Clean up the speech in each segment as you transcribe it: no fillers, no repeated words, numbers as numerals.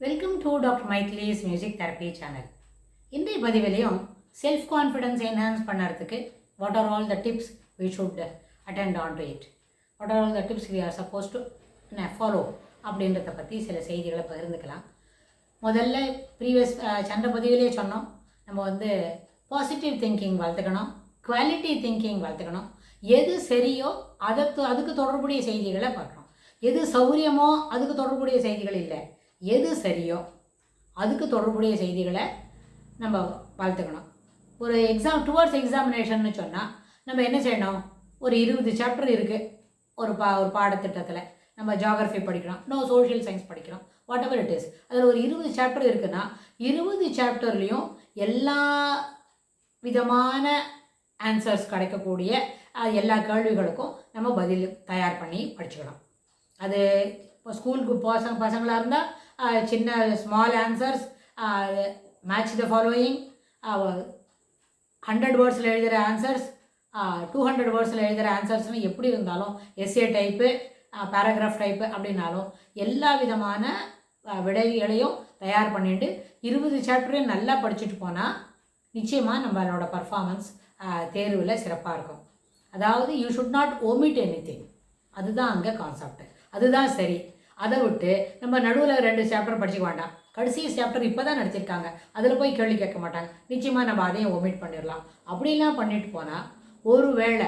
Welcome to doctor Mythili's music therapy channel. இன்றைய பதிவிலையும் self confidence enhance பண்ணுறதுக்கு what are all the tips we should attend on to it, what are all the tips we are suppose to follow அப்படின்றத பற்றி சில செய்திகளை பகிர்ந்துக்கலாம். முதல்ல previous சண்டை பதிவிலே சொன்னோம், நம்ம பாசிட்டிவ் திங்கிங் வளர்த்துக்கணும், குவாலிட்டி திங்கிங் வளர்த்துக்கணும். எது சரியோ அதுக்கு தொடர்புடைய செய்திகளை பார்க்கணும். எது சௌரியமோ அதுக்கு தொடர்புடைய செய்திகள் இல்லை, எது சரியோ அதுக்கு தொடர்புடைய செய்திகளை நம்ம வளர்த்துக்கணும். ஒரு டுவர்ட்ஸ் எக்ஸாமினேஷன்னு சொன்னால் நம்ம என்ன செய்யணும், ஒரு 20 சாப்டர் இருக்குது ஒரு பாடத்திட்டத்தில். நம்ம ஜியாகிரஃபி படிக்கிறோம், சோஷியல் சயின்ஸ் படிக்கிறோம், வாட் எவர் இட் இஸ். அதில் ஒரு 20 சாப்டர் இருக்குன்னா 20 சாப்டர்லேயும் எல்லா விதமான ஆன்சர்ஸ் கிடைக்கக்கூடிய எல்லா கேள்விகளுக்கும் நம்ம பதில் தயார் பண்ணி படிச்சுக்கணும். அது இப்போ ஸ்கூலுக்கு பசங்களாக இருந்தால் சின்ன small answers, match the following, 100 வேர்ட்ஸில் எழுதுகிற ஆன்சர்ஸ், 200 வேர்ட்ஸில் எழுதுகிற ஆன்சர்ஸ்னு எப்படி இருந்தாலும், எஸ்ஏ டைப்பு, பேராகிராஃப் டைப்பு அப்படின்னாலும் எல்லா விதமான விடைகளையும் தயார் பண்ணிட்டு 20 சாப்டரையும் நல்லா படிச்சுட்டு போனால் நிச்சயமாக நம்மளோட பர்ஃபார்மன்ஸ் தேர்வில் சிறப்பாக இருக்கும். அதாவது you should not omit anything, அதுதான் அங்கே கான்செப்ட், அதுதான் சரி. அதை விட்டு நம்ம நடுவில் 2 சாப்டர் படிச்சுக்க வேண்டாம். கடைசி சாப்டர் இப்போ தான் நடத்திருக்காங்க, அதில் போய் கேள்வி கேட்க மாட்டாங்க, நிச்சயமாக நம்ம அதையும் ஒமிட் பண்ணிடலாம். அப்படிலாம் பண்ணிட்டு போனால் ஒரு வேளை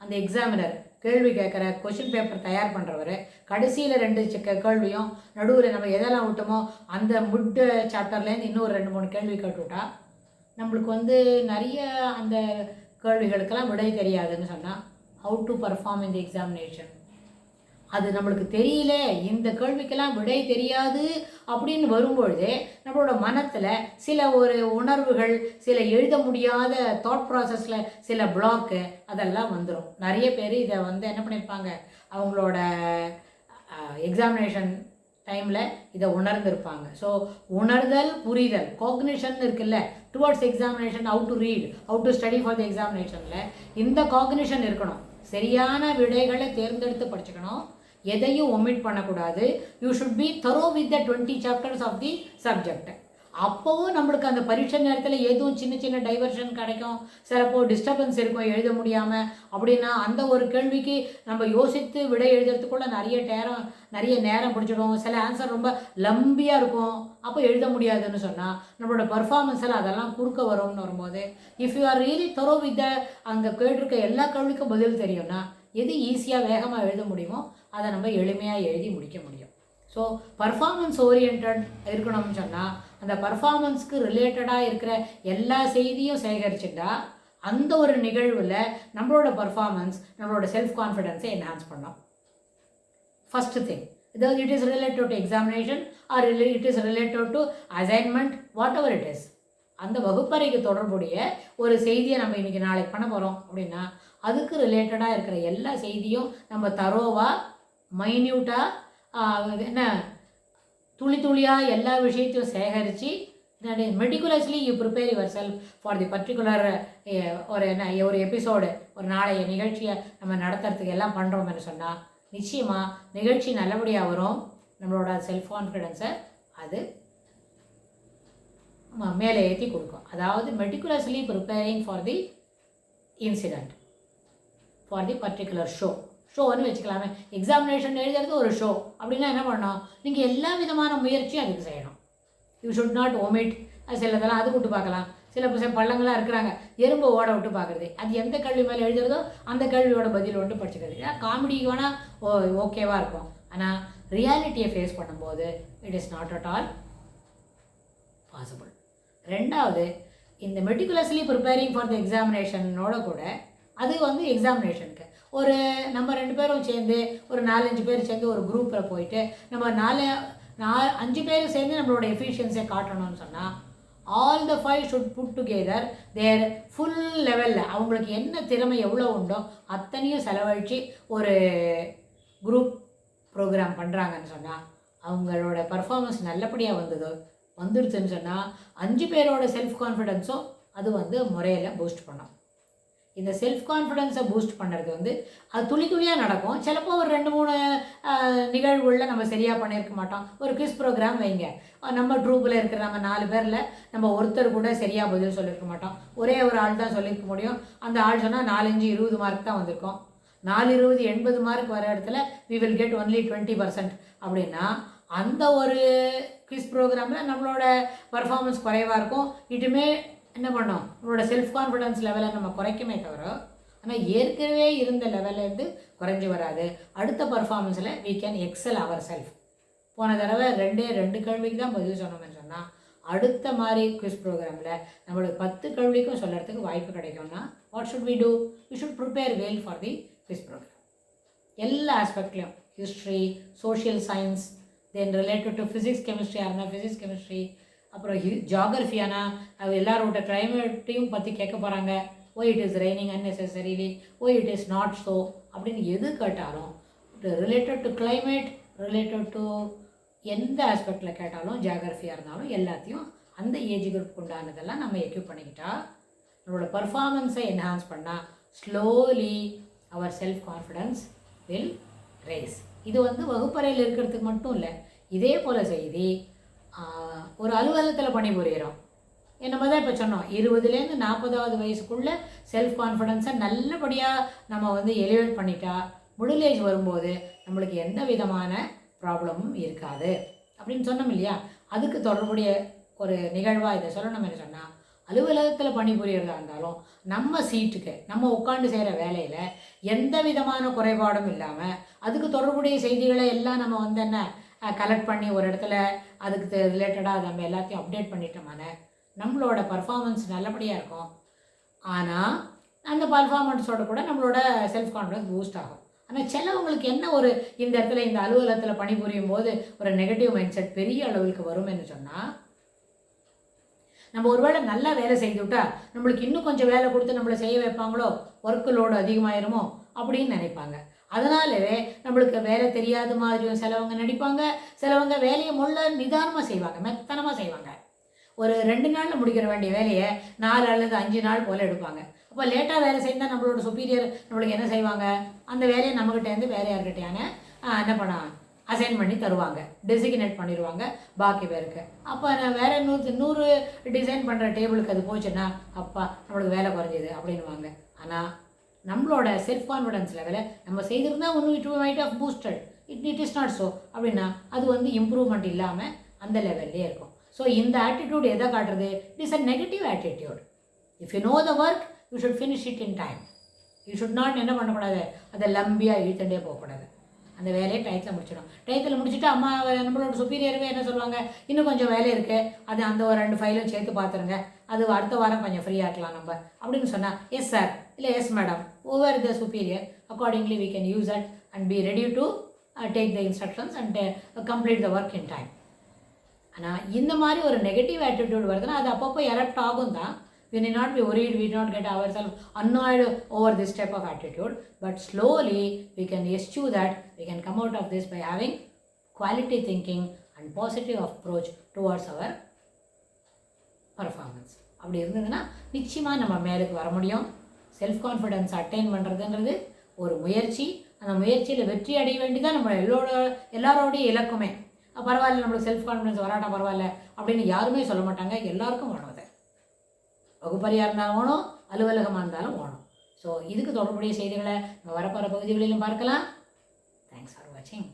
அந்த எக்ஸாமினர் கேள்வி கேட்குற கொஷின் பேப்பர் தயார் பண்ணுறவர் கடைசியில் 2 கேள்வியும் நடுவில் நம்ம எதெல்லாம் விட்டோமோ அந்த சாப்டர்லேருந்து இன்னொரு 2-3 கேள்வி கேட்டுவிட்டா நம்மளுக்கு நிறைய அந்த கேள்விகளுக்கெல்லாம் விடை தெரியாதுன்னு சொன்னால் how to perform in the examination. அது நம்மளுக்கு தெரியல, இந்த கேள்விக்கெல்லாம் விடை தெரியாது அப்படின்னு வரும்பொழுதே நம்மளோட மனத்தில் சில ஒரு உணர்வுகள், சில எழுத முடியாத தாட் ப்ராசஸில் சில பிளாக்கு அதெல்லாம் வந்துடும். நிறைய பேர் இதை என்ன பண்ணியிருப்பாங்க, அவங்களோட எக்ஸாமினேஷன் டைமில் இதை உணர்ந்திருப்பாங்க. ஸோ உணர்தல், புரிதல், காக்னிஷன் இருக்குல்ல, towards examination, how to read, how to study for the எக்ஸாமினேஷனில் இந்த காக்னிஷன் இருக்கணும். சரியான விடைகளை தேர்ந்தெடுத்து படிச்சுக்கணும், எதையும் ஒமிட் பண்ணக்கூடாது. You should be thorough with the 20 chapters of the subject. அப்போவும் நம்மளுக்கு அந்த பரீட்சை நேரத்தில் எதுவும் சின்ன சின்ன டைவர்ஷன் கிடைக்கும், சிலப்போ டிஸ்டர்பன்ஸ் இருக்கும் எழுத முடியாமல். அப்படின்னா அந்த ஒரு கேள்விக்கு நம்ம யோசித்து விடை எழுதுறதுக்குள்ள நிறைய நேரம் பிடிச்சிடும். சில ஆன்சர் ரொம்ப லம்பியாக இருக்கும், அப்போ எழுத முடியாதுன்னு சொன்னால் நம்மளோட பர்ஃபார்மன்ஸில் அதெல்லாம் குறுக்க வரும்னு வரும்போது, இஃப் யூ ஆர் ரியலி தரோ வித் அங்கே கேட்டிருக்க எல்லா கேள்விக்கும் பதில் தெரியும்னா எது ஈஸியாக வேகமாக எழுத முடியுமோ அதை நம்ம எளிமையாக எழுதி முடிக்க முடியும். ஸோ பர்ஃபார்மன்ஸ் ஓரியன்ட் இருக்கணும்னு சொன்னால் அந்த பர்ஃபார்மன்ஸ்க்கு ரிலேட்டடாக இருக்கிற எல்லா செய்தியும் சேகரிச்சுட்டா அந்த ஒரு நிகழ்வில் நம்மளோட பர்ஃபார்மன்ஸ், நம்மளோட செல்ஃப் கான்ஃபிடென்ஸை என்ஹான்ஸ் பண்ணோம். First thing, it is related to examination R it is related to assignment, what ever it is. அந்த வகுப்பறைக்கு தொடர்புடைய ஒரு செய்தியை நம்ம இன்றைக்கி நாளைக்கு பண்ண போகிறோம் அப்படின்னா அதுக்கு ரிலேட்டடாக இருக்கிற எல்லா செய்தியும் நம்ம தரோவாக, மைன்யூட்டாக, துளி துளியாக எல்லா விஷயத்தையும் சேகரித்து meticulously you prepare your self for the particular ஒரு எபிசோடு, ஒரு நாளைய நிகழ்ச்சியை நம்ம நடத்துறதுக்கு எல்லாம் பண்ணுறோம்னு சொன்னால் நிச்சயமாக நிகழ்ச்சி நல்லபடியாக வரும். நம்மளோட செல்ஃப் கான்ஃபிடென்ஸை அது மேலே ஏற்றி கொடுக்கும். அதாவது meticulously preparing for the incident, for the particular ஷோன்னு வச்சுக்கலாமே. எக்ஸாமினேஷன் எழுதுறது ஒரு ஷோ அப்படின்னா என்ன பண்ணணும், நீங்கள் எல்லா விதமான முயற்சியும் அதுக்கு செய்யணும். You should not omit. சிலதெல்லாம் அது விட்டு பார்க்கலாம். சில பள்ளங்களாக இருக்கிறாங்க, எறும்பு ஓட விட்டு பார்க்குறது, அது எந்த கேள்வி மேலே எழுதுறதோ அந்த கேள்வியோட பதில் ஒன்று படிச்சுக்கிறது. காமெடிக்கு வேணால் ஓகேவாக இருக்கும், ஆனால் ரியாலிட்டியை ஃபேஸ் பண்ணும்போது it is not at all possible. ரெண்டாவது, இந்த மெட்டிகுலஸ்லி ப்ரிப்பேரிங் ஃபார் த எக்ஸாமினேஷனோட கூட அது எக்ஸாமினேஷனுக்கு நம்ம 2 பேரும் சேர்ந்து ஒரு 4-5 பேர் சேர்ந்து ஒரு குரூப்பில் போயிட்டு நம்ம 5 பேர் சேர்ந்து நம்மளோட எஃபிஷியன்ஸை காட்டணும்னு சொன்னால் all the 5 should put together their full லெவலில் அவங்களுக்கு என்ன திறமை எவ்வளோ உண்டோ அத்தனையும் செலவழித்து ஒரு குரூப் ப்ரோக்ராம் பண்ணுறாங்கன்னு சொன்னால் அவங்களோட பர்ஃபார்மன்ஸ் நல்லபடியாக வந்துடுச்சுன்னு சொன்னால் 5 பேரோட செல்ஃப் கான்ஃபிடென்ஸும் அது முறையில் பூஸ்ட் பண்ணும். இந்த செல்ஃப் கான்ஃபிடென்ஸை பூஸ்ட் பண்ணுறது வந்து அது துளி துளியாக நடக்கும். சிலப்போ ஒரு 2-3 நிகழ்வுகளில் நம்ம சரியாக பண்ணியிருக்க மாட்டோம். ஒரு குவிஸ் ப்ரோக்ராம் வைங்க, நம்ம ட்ரூப்பில் இருக்கிற நம்ம 4 பேரில் நம்ம ஒருத்தர் கூட சரியாக பதில் சொல்லியிருக்க மாட்டோம். ஒரே ஒரு ஆள் தான் சொல்லியிருக்க முடியும். அந்த ஆள் சொன்னால் 4-5-20 மார்க் தான் வந்திருக்கும். 4-20-80 மார்க் வர இடத்துல we will get only 20% அப்படின்னா அந்த ஒரு குவிஸ் ப்ரோக்ராமில் நம்மளோட பர்ஃபார்மன்ஸ் குறைவாக இருக்கும். இதுமே என்ன பண்ணோம், நம்மளோட செல்ஃப் கான்ஃபிடன்ஸ் லெவலை நம்ம குறைக்குமே தவிர, ஆனால் ஏற்கனவே இருந்த லெவல்லேருந்து குறைஞ்சி வராது. அடுத்த பர்ஃபார்மன்ஸில் we can excel ourselves. போன தடவை 2 கேள்விக்கு தான் பதில் சொன்னோம்னு சொன்னால் அடுத்த மாதிரி குவிஸ் ப்ரோக்ராமில் நம்மளுக்கு 10 கேள்விக்கும் சொல்கிறதுக்கு வாய்ப்பு கிடைக்கும்னா what should we do? We should prepare well for the quiz program. எல்லா ஆஸ்பெக்ட்லையும் history, social science, then related to physics கெமிஸ்ட்ரியாக இருந்தால் ஃபிசிக்ஸ் கெமிஸ்ட்ரி, அப்புறம் ஜியாகிரஃபியானா எல்லாரோட கிளைமேட்டையும் பற்றி கேட்க போகிறாங்க. Why it is raining unnecessarily, why it is not so அப்படின்னு எது கேட்டாலும் related to climate, related to எந்த ஆஸ்பெக்டில் கேட்டாலும் ஜியாகிரஃபியாக இருந்தாலும் எல்லாத்தையும் அந்த ஏஜ் குரூப் உண்டானதெல்லாம் நம்ம எக்யூப் பண்ணிக்கிட்டா நம்மளோட பர்ஃபார்மன்ஸை என்ஹான்ஸ் பண்ணால் slowly our self confidence will rise. இது வந்து வகுப்பறையில் இருக்கிறதுக்கு மட்டும் இல்லை, இதே போல் செய்தி ஒரு அலுவலகத்தில் பணிபுரிகிறோம். நம்ம தான் இப்போ சொன்னோம் 20லேருந்து 40வது வயசுக்குள்ளே செல்ஃப் கான்ஃபிடென்ஸை நல்லபடியாக நம்ம வந்து எலிவேட் பண்ணிட்டா மிடில் ஏஜ் வரும்போது நம்மளுக்கு எந்த விதமான ப்ராப்ளமும் இருக்காது அப்படின்னு சொன்னோம் இல்லையா. அதுக்கு தொடர்புடைய ஒரு நிகழ்வாக இதை சொல்லணும் என்ன சொன்னால், அலுவலகத்தில் பணிபுரியறதா இருந்தாலும் நம்ம சீட்டுக்கு நம்ம உட்காந்து செய்கிற வேலையில் எந்த விதமான குறைபாடும் இல்லாமல் அதுக்கு தொடர்புடைய செய்திகளை எல்லாம் நம்ம வந்து என்ன கலெக்ட் பண்ணி ஒரு இடத்துல அதுக்கு ரிலேட்டடாக நம்ம எல்லாத்தையும் அப்டேட் பண்ணிட்டோமான நம்மளோட பர்ஃபார்மன்ஸ் நல்லபடியாக இருக்கும். ஆனால் அந்த பர்ஃபார்மன்ஸோட கூட நம்மளோட செல்ஃப் கான்ஃபிடன்ஸ் பூஸ்ட் ஆகும். ஆனால் சிலவங்களுக்கு என்ன ஒரு இந்த இடத்துல இந்த அலுவலகத்தில் பணிபுரியும் போது ஒரு நெகட்டிவ் மைண்ட் செட் பெரிய அளவுக்கு வரும்னு சொன்னால், நம்ம ஒருவேளை நல்லா வேலை செய்து விட்டா நம்மளுக்கு இன்னும் கொஞ்சம் வேலை கொடுத்து நம்மளை செய்ய வைப்பாங்களோ, ஒர்க்கு லோடு அதிகமாயிருமோ அப்படின்னு நினைப்பாங்க. அதனாலவே நம்மளுக்கு வேலை தெரியாத மாதிரியும் சிலவங்க நடிப்பாங்க. சிலவங்க வேலையை நிதானமாக செய்வாங்க, மெத்தனமாக செய்வாங்க. ஒரு 2 நாளில் முடிக்கிற வேண்டிய வேலையை 4 அல்லது 5 நாள் போல் எடுப்பாங்க. அப்போ லேட்டாக வேலை செய்தால் நம்மளோட சுப்பீரியர் நம்மளுக்கு என்ன செய்வாங்க, அந்த வேலையை நம்மகிட்டேருந்து வேறு யார்கிட்டையான என்ன பண்ண அசைன் பண்ணி தருவாங்க, டெசிக்னேட் பண்ணிடுவாங்க பாக்கி பேருக்கு. அப்போ நான் வேறு 100 டிசைன் பண்ணுற டேபிளுக்கு அது போச்சுன்னா அப்பா நம்மளுக்கு வேலை குறைஞ்சிது அப்படின்வாங்க. ஆனால் நம்மளோட செல்ஃப் கான்ஃபிடன்ஸ் லெவலை நம்ம செய்திருந்தால் ஒன்றும் it might of boosted, it is not so அப்படின்னா அது வந்து இம்ப்ரூவ்மெண்ட் இல்லாமல் அந்த லெவல்லே இருக்கும். ஸோ இந்த ஆட்டிடியூட் எதை காட்டுறது? It is a negative attitude. If you know the work you should finish it in time. You should not என்ன பண்ணக்கூடாது, அதை லம்பியாக இழுத்துட்டே போகக்கூடாது. அந்த வேலையை டயத்தில் முடிச்சிடும். டயத்தில் முடிச்சுட்டு அம்மா நம்மளோட சுப்பீரியரவே என்ன சொல்லுவாங்க, இன்னும் கொஞ்சம் வேலை இருக்குது, அது அந்த ஒரு 2 ஃபைலும் சேர்த்து பார்த்துருங்க, அது அடுத்த வாரம் கொஞ்சம் ஃப்ரீயாக இருக்கலாம் நம்ம அப்படின்னு சொன்னால் எஸ் சார் இல்லை yes madam, over the superior accordingly we can use it and be ready to take the instructions and complete the work in time. ஆனால் இந்த மாதிரி ஒரு நெகட்டிவ் ஆட்டிடியூட் வருதுன்னா அது அப்பப்போ எரப்ட் ஆகும் தான். We need not be worried, we do not get ourselves annoyed over this type of attitude, but slowly we can eschew that. We can come out of this by having quality thinking and positive approach towards our performance. அப்படி இருந்ததுன்னா நிச்சயமாக நம்ம மேலுக்கு வர முடியும். Self confidence attain பண்ணுறதுங்கிறது ஒரு முயற்சி. அந்த முயற்சியில் வெற்றி அடைய வேண்டிதான் நம்ம எல்லாரோடைய இலக்குமே. பரவாயில்ல நம்மளுக்கு செல்ஃப் கான்ஃபிடென்ஸ் வராட்டா பரவாயில்ல அப்படின்னு யாருமே சொல்ல மாட்டாங்க, எல்லாருக்கும் வேணும். அது வகுப்பறையாக இருந்தாலும் வேணும், அலுவலகமாக இருந்தாலும் வேணும். ஸோ இதுக்கு தொடர்புடைய செய்திகளை நம்ம வரப்போகிற பகுதிகளிலும் பார்க்கலாம். தேங்க்ஸ் ஃபார் வாட்சிங்.